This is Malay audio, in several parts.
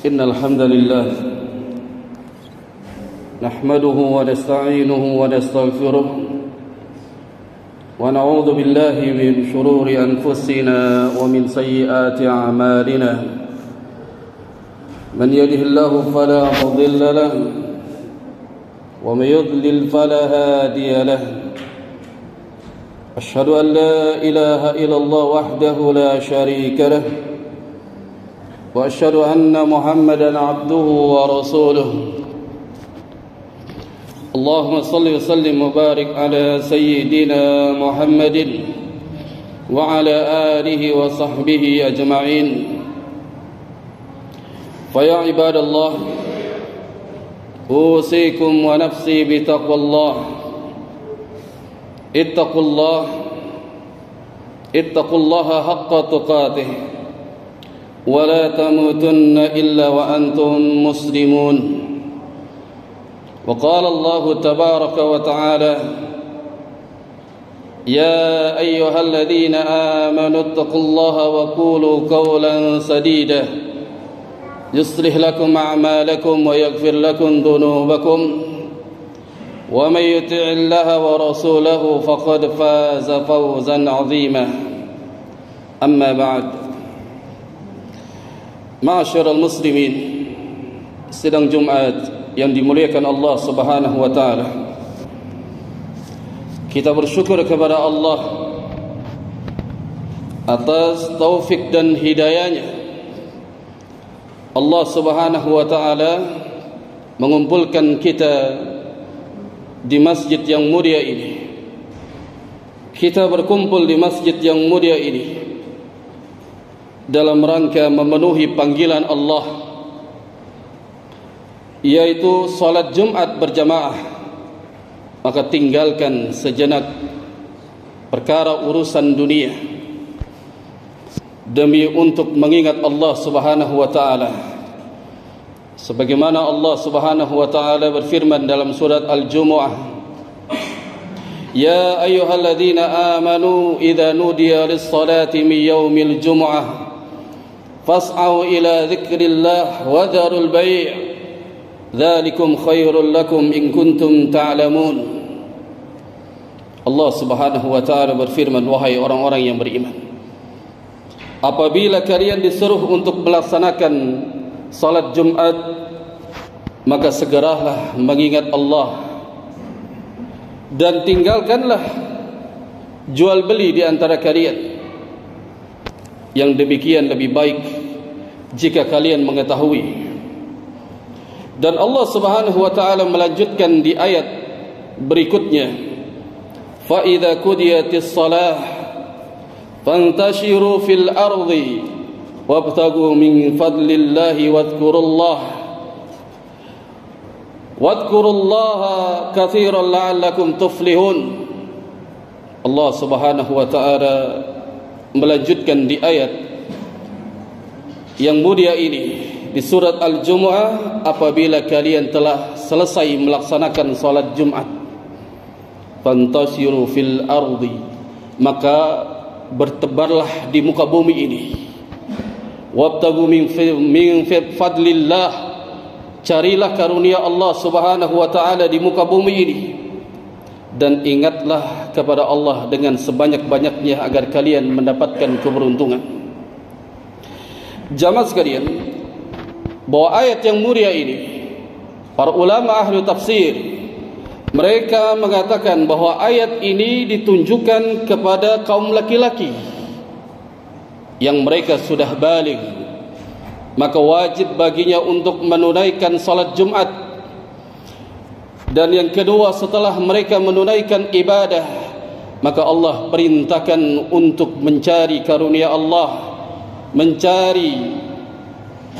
إن الحمد لله نحمده ونستعينه ونستغفره ونعوذ بالله من شرور أنفسنا ومن سيئات أعمالنا من يهده الله فلا مضل له ومن يضلل فلا هادي له أشهد أن لا إله إلا الله وحده لا شريك له وأشهد أن محمدا عبده ورسوله اللهم صل وسلم وبارك على سيدنا محمد وعلى آله وصحبه أجمعين فيا عباد الله أوصيكم ونفسي بتقوى الله اتقوا الله حق تقاته ولا تموتن إلا وأنتم مسلمون وقال الله تبارك وتعالى يا أيها الذين آمنوا اتقوا الله وقولوا قولا سديدا يصلح لكم أعمالكم ويغفر لكم ذنوبكم ومن يطع الله ورسوله فقد فاز فوزا عظيما أما بعد Ma'asyiral muslimin, sidang Jumat yang dimuliakan Allah Subhanahu wa taala. Kita bersyukur kepada Allah atas taufik dan hidayahnya. Allah Subhanahu wa taala mengumpulkan kita di masjid yang mulia ini. Kita berkumpul di masjid yang mulia ini dalam rangka memenuhi panggilan Allah, yaitu salat Jumat berjamaah. Maka tinggalkan sejenak perkara urusan dunia demi untuk mengingat Allah Subhanahu wa taala. Sebagaimana Allah Subhanahu wa taala berfirman dalam surat Al-Jumu'ah, Ya ayyuhalladzina amanu idza nudiya lis-salati min yaumil jumu'ah fas'au ila dzikrillah wa dzarul bai' dzalikum khairul lakum in kuntum ta'lamun. Allah Subhanahu wa taala berfirman, wahai orang-orang yang beriman, apabila kalian disuruh untuk melaksanakan salat Jumat, maka segeralah mengingat Allah dan tinggalkanlah jual beli di antara kalian. Yang demikian lebih baik jika kalian mengetahui. Dan Allah Subhanahu wa taala melanjutkan di ayat berikutnya, fa idza qudiyatis shalah fantashiru fil ardi wabtagu min fadlillahi wadhkurullaha katsiran la'allakum tuflihun. Allah Subhanahu wa taala melanjutkan di ayat yang mulia ini di surat Al-Jumu'ah, apabila kalian telah selesai melaksanakan salat Jumat, fantasiru fil ardi, maka bertebarlah di muka bumi ini, wabtagu min fadlillah, carilah karunia Allah Subhanahu wa taala di muka bumi ini, dan ingatlah kepada Allah dengan sebanyak-banyaknya agar kalian mendapatkan keberuntungan. Jamaah sekalian, bahwa ayat yang mulia ini, para ulama ahli tafsir mereka mengatakan bahwa ayat ini ditunjukkan kepada kaum laki-laki yang mereka sudah baligh, maka wajib baginya untuk menunaikan salat Jumat. Dan yang kedua, setelah mereka menunaikan ibadah, maka Allah perintahkan untuk mencari karunia Allah, mencari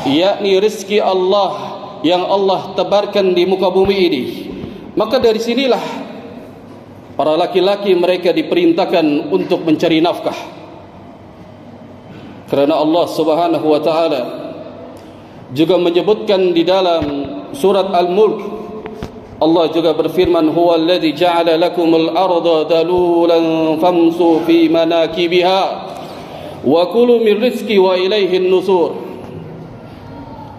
yakni rezeki Allah yang Allah tebarkan di muka bumi ini. Maka dari sinilah para laki-laki mereka diperintahkan untuk mencari nafkah. Karena Allah Subhanahu wa taala juga menyebutkan di dalam surat Al-Mulk, Allah juga berfirman, huwallazi ja'ala lakumul arda dalulan famsu fi manakibiha wa kulu min rizqi wa ilaihin nusur.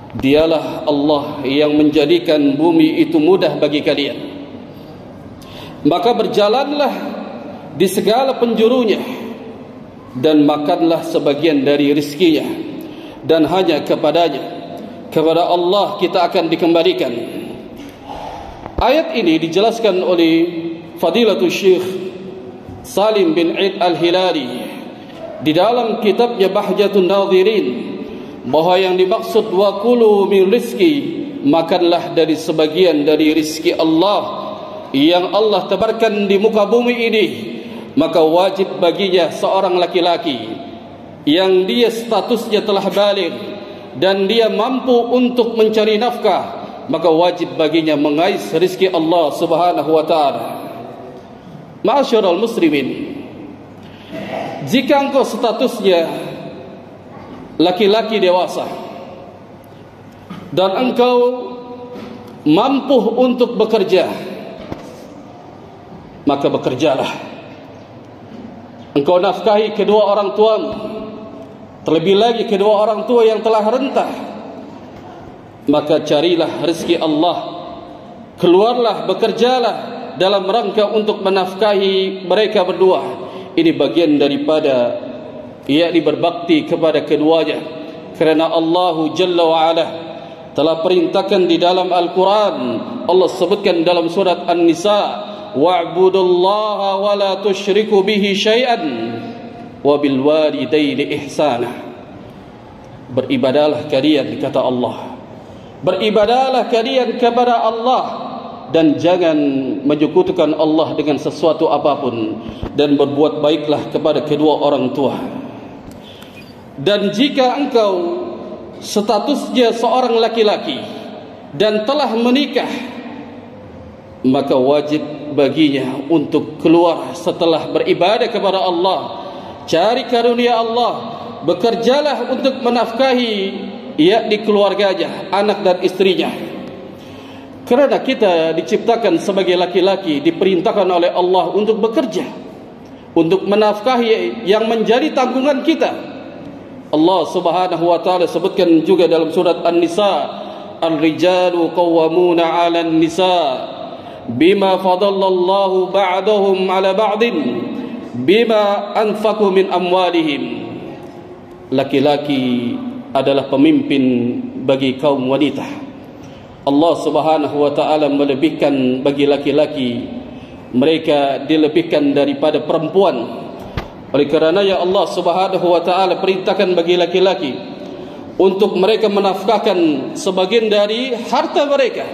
Dialah Allah yang menjadikan bumi itu mudah bagi kalian. Maka berjalanlah di segala penjurunya dan makanlah sebagian dari rizkinya, dan hanya kepadanya, kepada Allah kita akan dikembalikan. Ayat ini dijelaskan oleh Fadilatul Syekh Salim bin Eid Al-Hilali di dalam kitabnya Bahjatun Nadhirin, bahwa yang dimaksud wa kulu min rizki, makanlah dari sebagian dari rizki Allah yang Allah tebarkan di muka bumi ini. Maka wajib baginya seorang laki-laki yang dia statusnya telah baligh dan dia mampu untuk mencari nafkah, maka wajib baginya mengais rizki Allah Subhanahu wa ta'ala. Ma'asyiral muslimin, jika engkau statusnya laki-laki dewasa dan engkau mampu untuk bekerja, maka bekerjalah. Engkau nafkahi kedua orang tuamu, terlebih lagi kedua orang tua yang telah rentah, maka carilah rezeki Allah, keluarlah, bekerjalah dalam rangka untuk menafkahi mereka berdua. Ini bagian daripada yakni berbakti kepada keduanya, kerana Allah Jalla wa'ala telah perintahkan di dalam Al-Quran. Allah sebutkan dalam surat An-Nisa, wa'budullaha wa la tusyriku bihi syai'an wa bil walidaini ihsana. Beribadahlah kalian, kata Allah, beribadahlah kalian kepada Allah dan jangan menyekutukan Allah dengan sesuatu apapun, dan berbuat baiklah kepada kedua orang tua. Dan jika engkau statusnya seorang laki-laki dan telah menikah, maka wajib baginya untuk keluar setelah beribadah kepada Allah, cari karunia Allah, bekerjalah untuk menafkahi yakni keluarganya, anak dan istrinya. Kerana kita diciptakan sebagai laki-laki, diperintahkan oleh Allah untuk bekerja, untuk menafkahi yang menjadi tanggungan kita. Allah Subhanahu wa ta'ala sebutkan juga dalam surat An-Nisa, Ar-rijalu qawwamuna 'alan nisa bima fadallallahu ba'dahum 'ala ba'din bima anfaqu min amwalihim. Laki-laki adalah pemimpin bagi kaum wanita. Allah Subhanahu wa ta'ala melebihkan bagi laki-laki, mereka dilebihkan daripada perempuan. Oleh karenanya Allah Subhanahu wa ta'ala perintahkan bagi laki-laki untuk mereka menafkahkan sebagian dari harta mereka.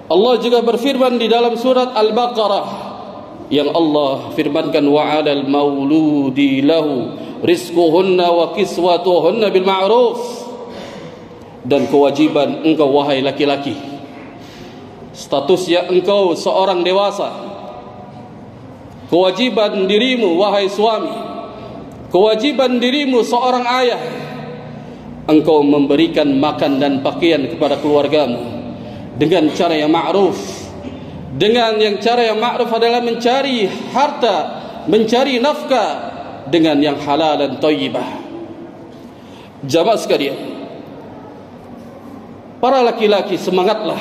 Allah juga berfirman di dalam surat Al-Baqarah, yang Allah firmankan, wa 'alal mauludi lahu rizquhunna wa kiswatuhunna bil ma'ruf. Dan kewajiban engkau wahai laki-laki, statusnya engkau seorang dewasa, kewajiban dirimu wahai suami, kewajiban dirimu seorang ayah, engkau memberikan makan dan pakaian kepada keluargamu dengan cara yang ma'ruf. Dengan yang cara yang ma'ruf adalah mencari harta, mencari nafkah dengan yang halal dan thayyibah. Jamaah sekalian, para laki-laki, semangatlah,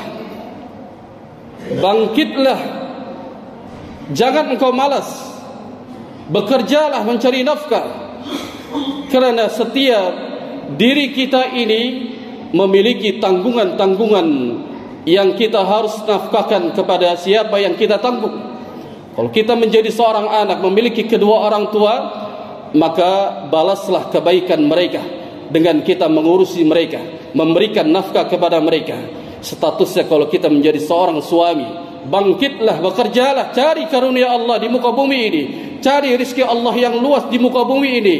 bangkitlah, jangan engkau malas, bekerjalah mencari nafkah. Kerana setiap diri kita ini memiliki tanggungan-tanggungan yang kita harus nafkahkan kepada siapa yang kita tanggung. Kalau kita menjadi seorang anak memiliki kedua orang tua, maka balaslah kebaikan mereka dengan kita mengurusi mereka, memberikan nafkah kepada mereka. Statusnya kalau kita menjadi seorang suami, bangkitlah, bekerjalah, cari karunia Allah di muka bumi ini, cari rezeki Allah yang luas di muka bumi ini.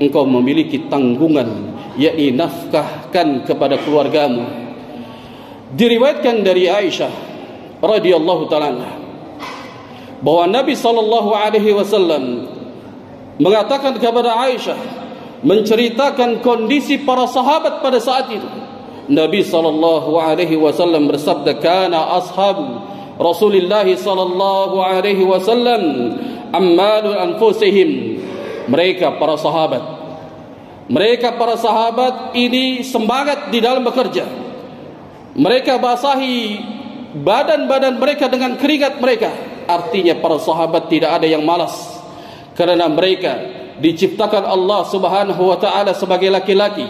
Engkau memiliki tanggungan, yakni nafkahkan kepada keluargamu. Diriwayatkan dari Aisyah radhiyallahu ta'ala bahwa Nabi sallallahu alaihi wasallam mengatakan kepada Aisyah, menceritakan kondisi para sahabat pada saat itu. Nabi sallallahu alaihi wasallam bersabda, kana ashabu Rasulullah sallallahu alaihi wasallam ammalun anfusihim. Mereka para sahabat Mereka para sahabat ini semangat di dalam bekerja. Mereka basahi badan-badan mereka dengan keringat mereka. Artinya para sahabat tidak ada yang malas, karena mereka diciptakan Allah Subhanahu wa taala sebagai laki-laki.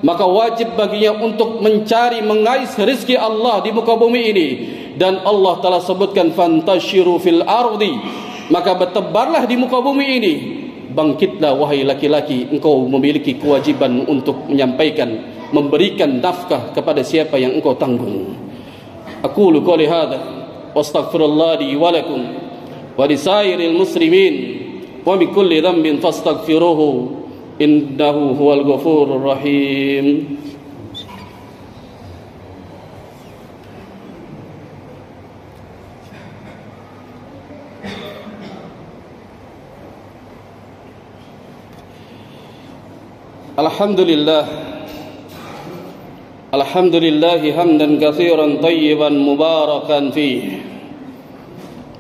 Maka wajib baginya untuk mencari mengais rezeki Allah di muka bumi ini. Dan Allah telah sebutkan fantashiru fil ardi, maka bertebarlah di muka bumi ini. Bangkitlah wahai laki-laki, engkau memiliki kewajiban untuk menyampaikan, memberikan nafkah kepada siapa yang engkau tanggung. Aqulu qouli hadza wastaghfirullah li wa lakum wa lisairil muslimin wa min kulli dhanbin fastaghfiruhu innahu huwal ghafurur rahim. Alhamdulillah, alhamdulillahi hamdan katsiran tayyiban mubarakan fih,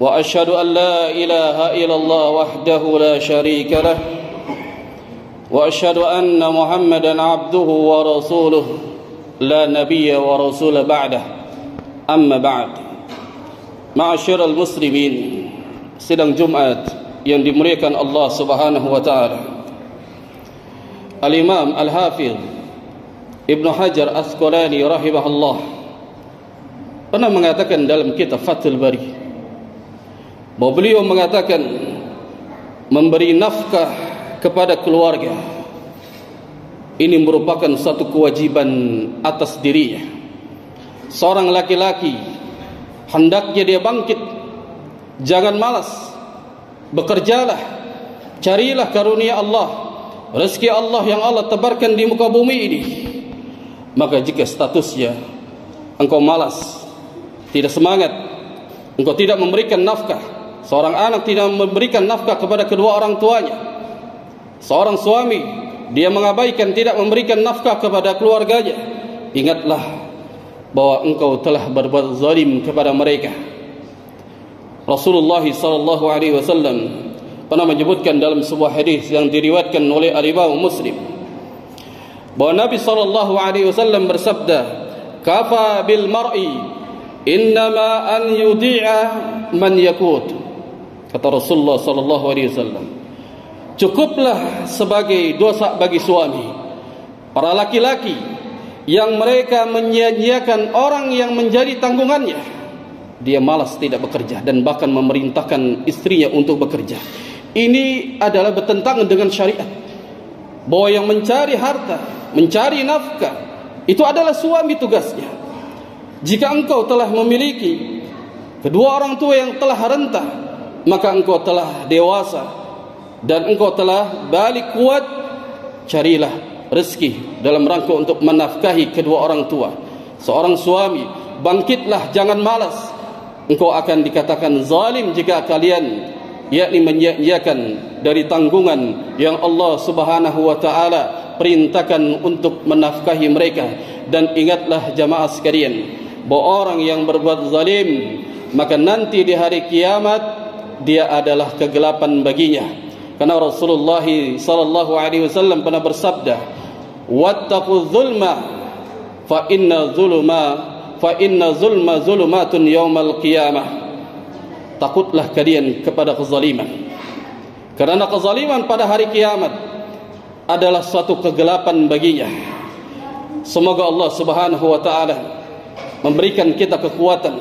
wa asyhadu an la ilaha illallah wahdahu la syarika lah, wa asyhadu anna Muhammadan abduhu wa rasuluh la nabiyya wa rasula ba'dah. Amma ba'd. Ma'asyiral muslimin, sidang Jumat yang dimuliakan Allah Subhanahu wa taala. Al-Imam Al-Hafidh Ibnu Hajar Asqalani rahimahullah pernah mengatakan dalam kitab Fathul Bari bahwa beliau mengatakan memberi nafkah kepada keluarga ini merupakan satu kewajiban atas dirinya. Seorang laki-laki hendaknya dia bangkit, jangan malas, bekerjalah, carilah karunia Allah, rezeki Allah yang Allah tebarkan di muka bumi ini. Maka jika statusnya engkau malas, tidak semangat, engkau tidak memberikan nafkah, seorang anak tidak memberikan nafkah kepada kedua orang tuanya, seorang suami dia mengabaikan tidak memberikan nafkah kepada keluarganya, ingatlah bahwa engkau telah berbuat zalim kepada mereka. Rasulullah sallallahu alaihi wasallam pernah menyebutkan dalam sebuah hadis yang diriwayatkan oleh Al-Imam Muslim bahwa Nabi sallallahu alaihi wasallam bersabda, "Kafa bil mar'i innama an yudi'a man yakut." Kata Rasulullah sallallahu alaihi wasallam, cukuplah sebagai dosa bagi suami, para laki-laki yang mereka menyia-nyiakan orang yang menjadi tanggungannya. Dia malas tidak bekerja dan bahkan memerintahkan istrinya untuk bekerja. Ini adalah bertentangan dengan syariat, bahwa yang mencari harta, mencari nafkah, itu adalah suami tugasnya. Jika engkau telah memiliki kedua orang tua yang telah renta, maka engkau telah dewasa dan engkau telah balik kuat. Carilah rezeki dalam rangka untuk menafkahi kedua orang tua. Seorang suami, bangkitlah, jangan malas. Engkau akan dikatakan zalim jika kalian yakni menyia-nyiakan dari tanggungan yang Allah Subhanahu wa taala perintahkan untuk menafkahi mereka. Dan ingatlah jamaah sekalian, bahwa orang yang berbuat zalim, maka nanti di hari kiamat dia adalah kegelapan baginya. Karena Rasulullah sallallahu alaihi wasallam pernah bersabda, "Wattaqu dzulma fa inna zulma zulumatun yaumal qiyamah." Takutlah kalian kepada kezaliman, karena kezaliman pada hari kiamat adalah suatu kegelapan baginya. Semoga Allah Subhanahu wa taala memberikan kita kekuatan,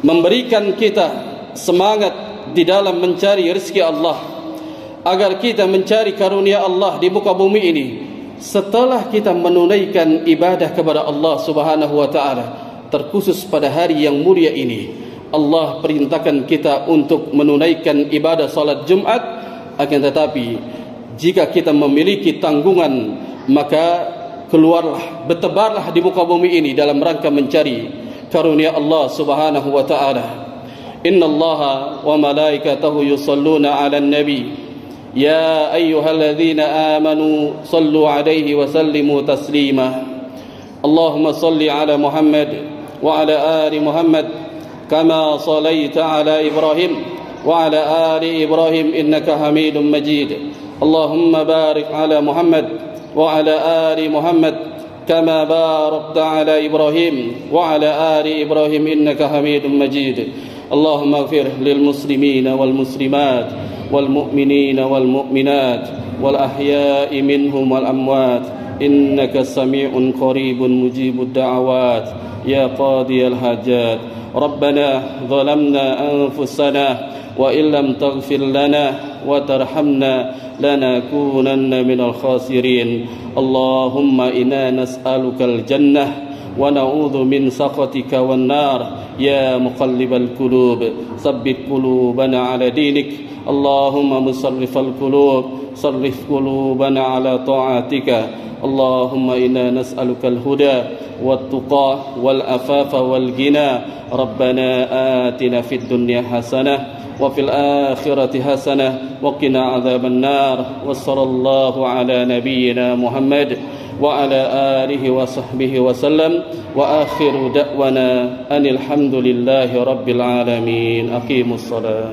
memberikan kita semangat di dalam mencari rezeki Allah, agar kita mencari karunia Allah di muka bumi ini. Setelah kita menunaikan ibadah kepada Allah Subhanahu wa taala, terkhusus pada hari yang mulia ini, Allah perintahkan kita untuk menunaikan ibadah salat Jumat. Akan tetapi jika kita memiliki tanggungan, maka keluarlah, bertebarlah di muka bumi ini dalam rangka mencari karunia Allah Subhanahu wa taala. Innallaha wa malaikatahu yusalluna 'alan nabi ya ayyuhalladzina amanu sallu 'alaihi wa sallimu taslima. Allahumma salli 'ala Muhammad wa 'ala ali Muhammad كما صليت على إبراهيم وعلى آل إبراهيم إنك حميد مجيد. اللهم بارك على محمد وعلى آل محمد كما باركت على إبراهيم وعلى آل إبراهيم إنك حميد مجيد. اللهم اغفر للمسلمين والمسلمات والمؤمنين والمؤمنات والأحياء منهم والأموات إنك سميع قريب مجيب الدعوات يا قاضي الحاجات. ربنا ظلمنا أنفسنا وإن لم تغفر لنا وترحمنا لنكونن من الخاسرين. اللهم إنا نسألك الجنة ونعوذ من سخطك والنار يا مقلب القلوب ثبت قلوبنا على دينك. اللهم مصرف القلوب صرف قلوبنا على طاعتك. اللهم إنا نسألك الهدى والتقى والعفاف والغنى. ربنا آتنا في الدنيا حسنة وفي الآخرة حسنة وقنا عذاب النار. وصلى الله على نبينا محمد وعلى آله وصحبه وسلم. وآخر دعوانا أن الحمد لله رب العالمين. أقيموا الصلاة.